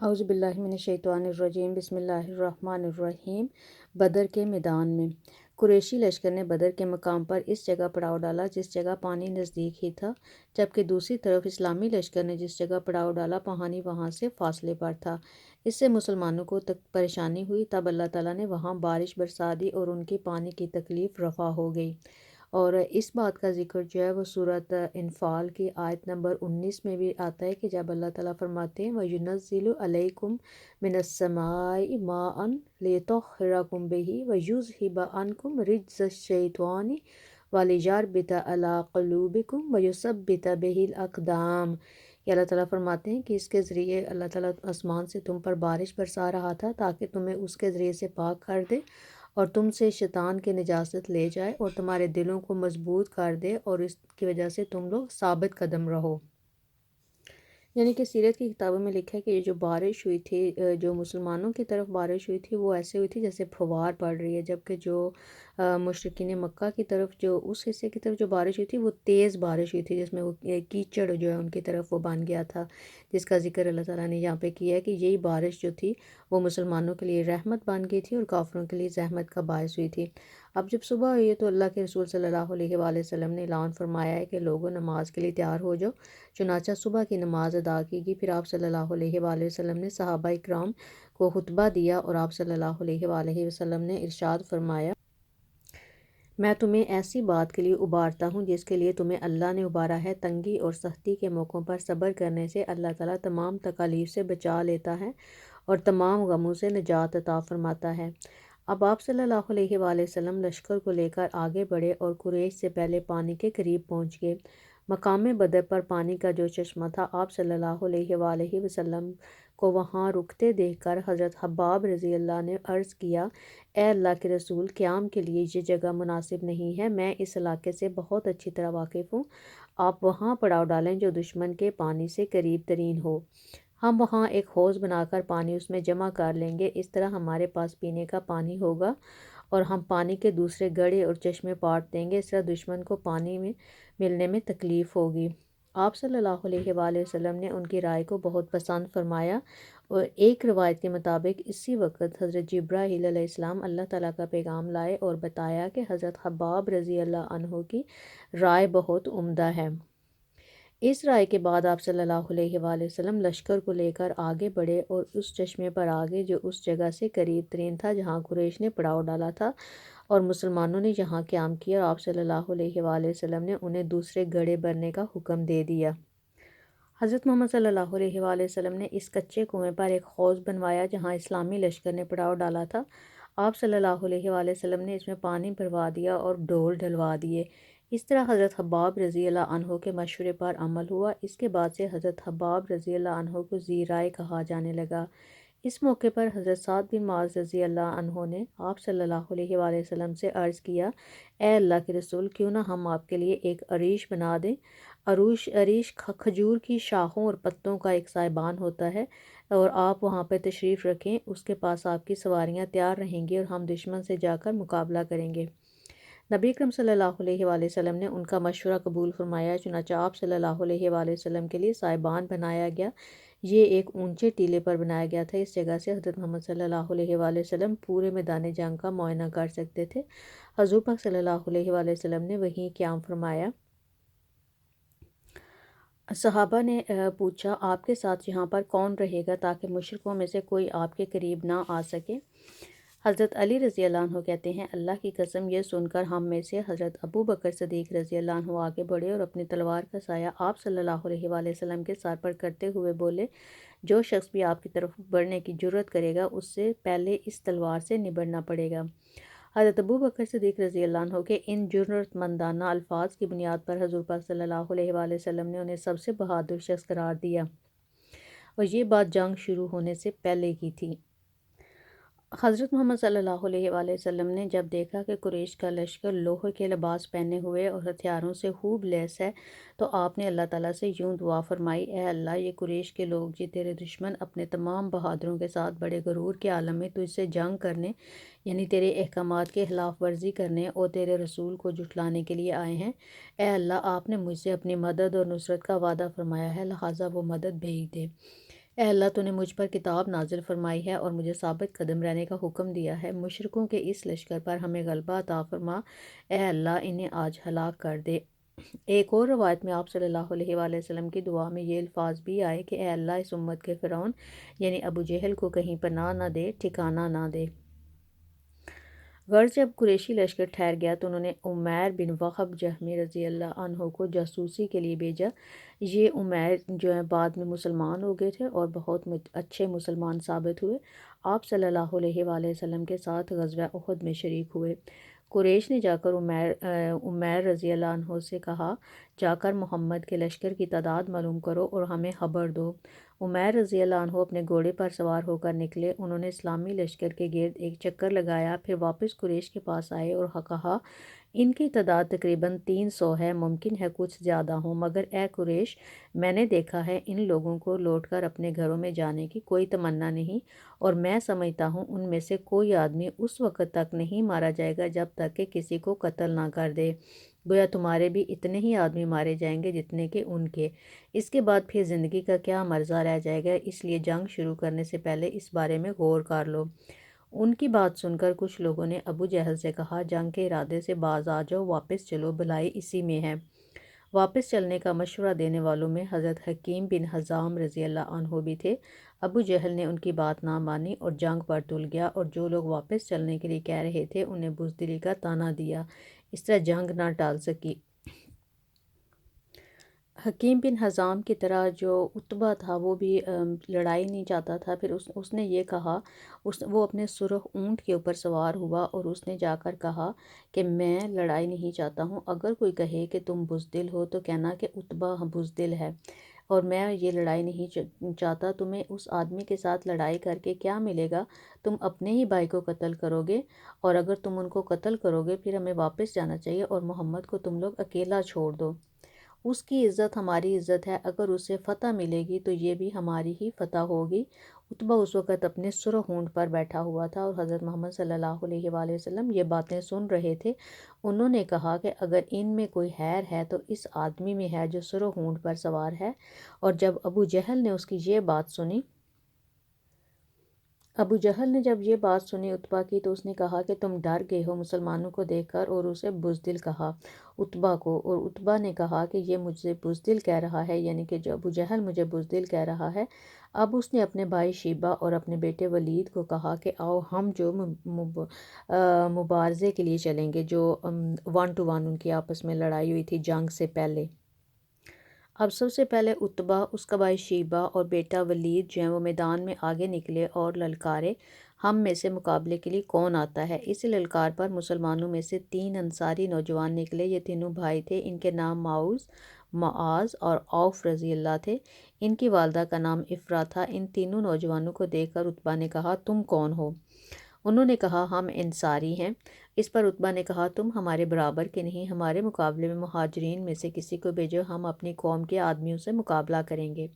اعوذ باللہ من الشیطان الرجیم بسم اللہ الرحمن الرحیم۔ بدر کے میدان میں قریشی لشکر نے بدر کے مقام پر اس جگہ پڑاؤ ڈالا جس جگہ پانی نزدیک ہی تھا، جبکہ دوسری طرف اسلامی لشکر نے جس جگہ پڑاؤ ڈالا پانی وہاں سے فاصلے پر تھا۔ اس سے مسلمانوں کو پریشانی ہوئی، تب اللہ تعالیٰ نے وہاں بارش برسا دی اور ان کی پانی کی تکلیف رفع ہو گئی۔ اور اس بات کا ذکر جو ہے وہ سورۃ انفال کی آیت نمبر 19 میں بھی آتا ہے کہ جب اللہ تعالیٰ فرماتے ہیں وَيُنَزِّلُ عَلَيْكُم مِّنَ السَّمَاءِ مَاءً لِيُطَهِّرَكُم بِهِ وَيُذْهِبَ عَنكُم رِجْزَ الشَّيْطَانِ وَلِيَرْبِطَ عَلَىٰ قُلُوبِكُمْ وَيُثَبِّتَ بِهِ الْأَقْدَامَ۔ کہ اللہ تعالیٰ فرماتے ہیں کہ اس کے ذریعے اللہ تعالیٰ آسمان سے تم پر بارش برسا رہا تھا تاکہ تمہیں اس کے ذریعے سے پاک کر دے اور تم سے شیطان کی نجاست لے جائے اور تمہارے دلوں کو مضبوط کر دے اور اس کی وجہ سے تم لوگ ثابت قدم رہو۔ یعنی کہ سیرت کی کتابوں میں لکھا ہے کہ یہ جو بارش ہوئی تھی، جو مسلمانوں کی طرف بارش ہوئی تھی وہ ایسے ہوئی تھی جیسے پھوار پڑ رہی ہے، جبکہ جو مشرکین مکہ کی طرف جو اس حصے کی طرف جو بارش ہوئی تھی وہ تیز بارش ہوئی تھی، جس میں وہ کیچڑ جو ہے ان کی طرف وہ بن گیا تھا، جس کا ذکر اللہ تعالیٰ نے یہاں پہ کیا ہے کہ یہی بارش جو تھی وہ مسلمانوں کے لیے رحمت بن گئی تھی اور کافروں کے لیے زحمت کا باعث ہوئی تھی۔ اب جب صبح ہوئی ہے تو اللہ کے رسول صلی اللہ علیہ وآلہ وسلم نے اعلان فرمایا ہے کہ لوگوں نماز کے لیے تیار ہو جاؤ۔ چنانچہ صبح کی نماز ادا کی گئی، پھر آپ صلی اللہ علیہ وآلہ وسلم نے صحابہ اکرام کو خطبہ دیا اور آپ صلی اللہ علیہ وآلہ وسلم نے ارشاد فرمایا، میں تمہیں ایسی بات کے لیے ابارتا ہوں جس کے لیے تمہیں اللہ نے ابارا ہے۔ تنگی اور سختی کے موقعوں پر صبر کرنے سے اللہ تعالیٰ تمام تکالیف سے بچا لیتا ہے اور تمام غموں سے نجات عطا فرماتا ہے۔ اب آپ صلی اللہ علیہ وآلہ وسلم لشکر کو لے کر آگے بڑھے اور قریش سے پہلے پانی کے قریب پہنچ گئے۔ مقام بدر پر پانی کا جو چشمہ تھا، آپ صلی اللہ علیہ وآلہ وسلم کو وہاں رکتے دیکھ کر حضرت حباب رضی اللہ نے عرض کیا، اے اللہ کے رسول، قیام کے لیے یہ جگہ مناسب نہیں ہے، میں اس علاقے سے بہت اچھی طرح واقف ہوں، آپ وہاں پڑاؤ ڈالیں جو دشمن کے پانی سے قریب ترین ہو، ہم وہاں ایک حوض بنا کر پانی اس میں جمع کر لیں گے، اس طرح ہمارے پاس پینے کا پانی ہوگا اور ہم پانی کے دوسرے گڑھے اور چشمے پاٹ دیں گے، اس طرح دشمن کو پانی میں ملنے میں تکلیف ہوگی۔ آپ صلی اللہ علیہ وآلہ وسلم نے ان کی رائے کو بہت پسند فرمایا اور ایک روایت کے مطابق اسی وقت حضرت جبرائیل علیہ السلام اللہ تعالیٰ کا پیغام لائے اور بتایا کہ حضرت حباب رضی اللہ عنہ کی رائے بہت عمدہ ہے۔ اس رائے کے بعد آپ صلی اللہ علیہ وآلہ وسلم لشکر کو لے کر آگے بڑھے اور اس چشمے پر آگے جو اس جگہ سے قریب ترین تھا جہاں قریش نے پڑاؤ ڈالا تھا اور مسلمانوں نے جہاں قیام کیا، اور آپ صلی اللہ علیہ وآلہ وسلم نے انہیں دوسرے گڑھے بھرنے کا حکم دے دیا۔ حضرت محمد صلی اللہ علیہ وآلہ وسلم نے اس کچے کنویں پر ایک حوض بنوایا جہاں اسلامی لشکر نے پڑاؤ ڈالا تھا۔ آپ صلی اللہ علیہ وآلہ وسلم نے اس میں پانی بھروا دیا اور ڈول ڈلوا دیے۔ اس طرح حضرت حباب رضی اللہ عنہ کے مشورے پر عمل ہوا۔ اس کے بعد سے حضرت حباب رضی اللہ عنہ کو ذی رائے کہا جانے لگا۔ اس موقع پر حضرت سعد بن معاذ رضی اللہ عنہ نے آپ صلی اللہ علیہ وآلہ وسلم سے عرض کیا، اے اللہ کے رسول، کیوں نہ ہم آپ کے لیے ایک عریش بنا دیں۔ عریش کھجور کی شاخوں اور پتوں کا ایک سائبان ہوتا ہے اور آپ وہاں پہ تشریف رکھیں، اس کے پاس آپ کی سواریاں تیار رہیں گی اور ہم دشمن سے جا کر مقابلہ کریں گے۔ نبی اکرم صلی اللہ علیہ وآلہ وسلم نے ان کا مشورہ قبول فرمایا، چنانچہ آپ صلی اللہ علیہ وآلہ وسلم کے لیے سائبان بنایا گیا۔ یہ ایک اونچے ٹیلے پر بنایا گیا تھا، اس جگہ سے حضرت محمد صلی اللہ علیہ وآلہ وسلم پورے میدان جنگ کا معائنہ کر سکتے تھے۔ حضور پاک صلی اللہ علیہ وآلہ وسلم نے وہیں قیام فرمایا۔ صحابہ نے پوچھا، آپ کے ساتھ یہاں پر کون رہے گا تاکہ مشرکوں میں سے کوئی آپ کے قریب نہ آ سکے؟ حضرت علی رضی اللہ عنہ کہتے ہیں، اللہ کی قسم، یہ سن کر ہم میں سے حضرت ابو بکر صدیق رضی اللہ عنہ آگے بڑھے اور اپنی تلوار کا سایہ آپ صلی اللہ علیہ وآلہ وسلم کے سر پر کرتے ہوئے بولے، جو شخص بھی آپ کی طرف بڑھنے کی جرت کرے گا اس سے پہلے اس تلوار سے نبڑنا پڑے گا۔ حضرت ابو بکر صدیق رضی اللہ عنہ کے ان جرأت مندانہ الفاظ کی بنیاد پر حضور پاک صلی اللہ علیہ وآلہ وسلم نے انہیں سب سے بہادر شخص قرار دیا اور یہ بات جنگ شروع ہونے سے پہلے کی تھی۔ حضرت محمد صلی اللہ علیہ وآلہ وسلم نے جب دیکھا کہ قریش کا لشکر لوہے کے لباس پہنے ہوئے اور ہتھیاروں سے خوب لیس ہے تو آپ نے اللہ تعالیٰ سے یوں دعا فرمائی، اے اللہ، یہ قریش کے لوگ جو تیرے دشمن اپنے تمام بہادروں کے ساتھ بڑے غرور کے عالم میں تجھ سے جنگ کرنے، یعنی تیرے احکامات کے خلاف ورزی کرنے اور تیرے رسول کو جھٹلانے کے لیے آئے ہیں، اے اللہ، آپ نے مجھ سے اپنی مدد اور نصرت کا وعدہ فرمایا ہے، لہٰذا وہ مدد بھیج دے۔ اے اللہ تو نے مجھ پر کتاب نازل فرمائی ہے اور مجھے ثابت قدم رہنے کا حکم دیا ہے، مشرکوں کے اس لشکر پر ہمیں غلبہ عطا فرما، اے اللہ انہیں آج ہلاک کر دے۔ ایک اور روایت میں آپ صلی اللہ علیہ وآلہ وسلم کی دعا میں یہ الفاظ بھی آئے کہ اے اللہ اس امت کے فرعون یعنی ابو جہل کو کہیں پناہ نہ دے، ٹھکانہ نہ دے۔ غرض جب قریشی لشکر ٹھہر گیا تو انہوں نے عمیر بن وہب جہمی رضی اللہ عنہ کو جاسوسی کے لیے بھیجا۔ یہ عمیر جو ہے بعد میں مسلمان ہو گئے تھے اور بہت اچھے مسلمان ثابت ہوئے۔ آپ صلی اللہ علیہ وآلہ وسلم کے ساتھ غزوہ احد میں شریک ہوئے۔ قریش نے جا کر عمیر رضی اللہ عنہ سے کہا، جا کر محمد کے لشکر کی تعداد معلوم کرو اور ہمیں خبر دو۔ عمیر رضی اللہ عنہ اپنے گھوڑے پر سوار ہو کر نکلے۔ انہوں نے اسلامی لشکر کے گرد ایک چکر لگایا، پھر واپس قریش کے پاس آئے اور کہا، ان کی تعداد تقریباً 300 ہے، ممکن ہے کچھ زیادہ ہوں، مگر اے قریش، میں نے دیکھا ہے ان لوگوں کو لوٹ کر اپنے گھروں میں جانے کی کوئی تمنا نہیں، اور میں سمجھتا ہوں ان میں سے کوئی آدمی اس وقت تک نہیں مارا جائے گا جب تک کہ کسی کو قتل نہ کر دے، گویا تمہارے بھی اتنے ہی آدمی مارے جائیں گے جتنے کہ ان کے، اس کے بعد پھر زندگی کا کیا مرزہ رہ جائے گا، اس لیے جنگ شروع کرنے سے پہلے اس بارے میں غور کر لو۔ ان کی بات سن کر کچھ لوگوں نے ابو جہل سے کہا، جنگ کے ارادے سے باز آ جاؤ، واپس چلو، بھلائی اسی میں ہے۔ واپس چلنے کا مشورہ دینے والوں میں حضرت حکیم بن حزام رضی اللہ عنہ بھی تھے۔ ابو جہل نے ان کی بات نہ مانی اور جنگ پر تل گیا، اور جو لوگ واپس چلنے کے لیے کہہ رہے تھے انہیں بزدلی کا طعنہ دیا۔ اس طرح جنگ نہ ٹال سکی۔ حکیم بن حزام کی طرح جو عتبہ تھا وہ بھی لڑائی نہیں چاہتا تھا۔ پھر اس نے یہ کہا، وہ اپنے سرخ اونٹ کے اوپر سوار ہوا اور اس نے جا کر کہا کہ میں لڑائی نہیں چاہتا ہوں، اگر کوئی کہے کہ تم بزدل ہو تو کہنا کہ عتبہ بزدل ہے، اور میں یہ لڑائی نہیں چاہتا۔ تمہیں اس آدمی کے ساتھ لڑائی کر کے کیا ملے گا؟ تم اپنے ہی بھائی کو قتل کرو گے، اور اگر تم ان کو قتل کرو گے پھر ہمیں واپس جانا چاہیے اور محمد کو تم لوگ اکیلا چھوڑ دو۔ اس کی عزت ہماری عزت ہے، اگر اسے فتح ملے گی تو یہ بھی ہماری ہی فتح ہوگی۔ عتبہ اس وقت اپنے سرخ اونٹ پر بیٹھا ہوا تھا اور حضرت محمد صلی اللہ علیہ وآلہ وسلم یہ باتیں سن رہے تھے۔ انہوں نے کہا کہ اگر ان میں کوئی خیر ہے تو اس آدمی میں ہے جو سرخ اونٹ پر سوار ہے۔ اور جب ابو جہل نے اس کی یہ بات سنی ابو جہل نے جب یہ بات سنی عتبہ کی تو اس نے کہا کہ تم ڈر گئے ہو مسلمانوں کو دیکھ کر، اور اسے بزدل کہا عتبہ کو، اور عتبہ نے کہا کہ یہ مجھے بزدل کہہ رہا ہے، یعنی کہ جو ابو جہل مجھے بزدل کہہ رہا ہے۔ اب اس نے اپنے بھائی شیبہ اور اپنے بیٹے ولید کو کہا کہ آؤ ہم جو مبارزے کے لیے چلیں گے، جو 1 to 1 ان کی آپس میں لڑائی ہوئی تھی جنگ سے پہلے۔ اب سب سے پہلے عتبہ، اس کا بھائی شیبہ اور بیٹا ولید جو ہیں وہ میدان میں آگے نکلے اور للکارے، ہم میں سے مقابلے کے لیے کون آتا ہے؟ اس للکار پر مسلمانوں میں سے 3 انصاری نوجوان نکلے۔ یہ تینوں بھائی تھے، ان کے نام معاذ اور عوف رضی اللہ تھے۔ ان کی والدہ کا نام افرا تھا۔ ان تینوں نوجوانوں کو دیکھ کر عتبہ نے کہا، تم کون ہو؟ انہوں نے کہا، ہم انصاری ہیں۔ اس پر عتبہ نے کہا، تم ہمارے برابر کے نہیں، ہمارے مقابلے میں مہاجرین میں سے کسی کو بھیجو، ہم اپنی قوم کے آدمیوں سے مقابلہ کریں گے۔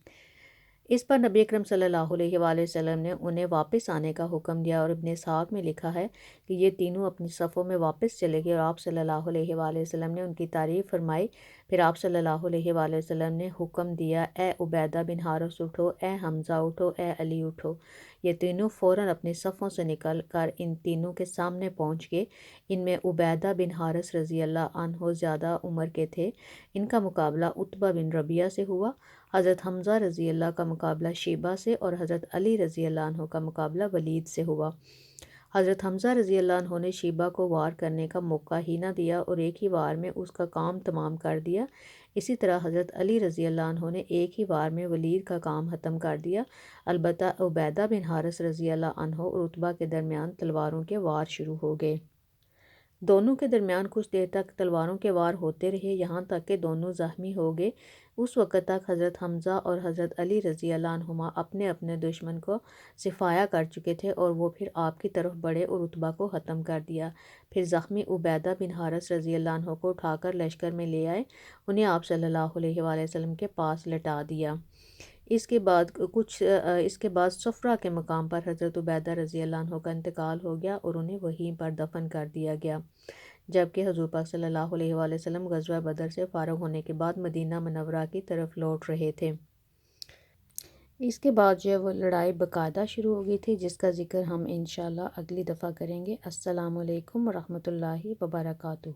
اس پر نبی اکرم صلی اللہ علیہ وآلہ وسلم نے انہیں واپس آنے کا حکم دیا، اور ابن اسحاق میں لکھا ہے کہ یہ تینوں اپنی صفوں میں واپس چلے گئے، اور آپ صلی اللہ علیہ وآلہ وسلم نے ان کی تعریف فرمائی۔ پھر آپ صلی اللہ علیہ وآلہ وسلم نے حکم دیا، اے عبیدہ بن حارث اٹھو، اے حمزہ اٹھو، اے علی اٹھو۔ یہ تینوں فوراً اپنی صفوں سے نکل کر ان تینوں کے سامنے پہنچ گئے۔ ان میں عبیدہ بن حارث رضی اللہ عنہ زیادہ عمر کے تھے۔ ان کا مقابلہ عتبہ بن ربیعہ سے ہوا۔ حضرت حمزہ رضی اللہ کا مقابلہ شیبہ سے، اور حضرت علی رضی اللہ عنہ کا مقابلہ ولید سے ہوا۔ حضرت حمزہ رضی اللہ عنہ نے شیبہ کو وار کرنے کا موقع ہی نہ دیا اور ایک ہی وار میں اس کا کام تمام کر دیا۔ اسی طرح حضرت علی رضی اللہ عنہ نے ایک ہی وار میں ولید کا کام ختم کر دیا۔ البتہ عبیدہ بن حارث رضی اللہ عنہ اور عتبہ کے درمیان تلواروں کے وار شروع ہو گئے۔ دونوں کے درمیان کچھ دیر تک تلواروں کے وار ہوتے رہے، یہاں تک کہ دونوں زخمی ہو گئے۔ اس وقت تک حضرت حمزہ اور حضرت علی رضی اللہ عنہما اپنے اپنے دشمن کو صفایا کر چکے تھے، اور وہ پھر آپ کی طرف بڑھے اور عتبہ کو ختم کر دیا۔ پھر زخمی عبیدہ بن حارث رضی اللہ عنہ کو اٹھا کر لشکر میں لے آئے، انہیں آپ صلی اللہ علیہ وآلہ وسلم کے پاس لٹا دیا۔ اس کے بعد صفرہ کے مقام پر حضرت عبیدہ رضی اللہ عنہ کا انتقال ہو گیا اور انہیں وہیں پر دفن کر دیا گیا، جبکہ حضور پاک صلی اللہ علیہ وآلہ وسلم غزوہ بدر سے فارغ ہونے کے بعد مدینہ منورہ کی طرف لوٹ رہے تھے۔ اس کے بعد جو ہے وہ لڑائی باقاعدہ شروع ہو گئی تھی، جس کا ذکر ہم انشاءاللہ اگلی دفعہ کریں گے۔ السلام علیکم ورحمۃ اللہ وبرکاتہ۔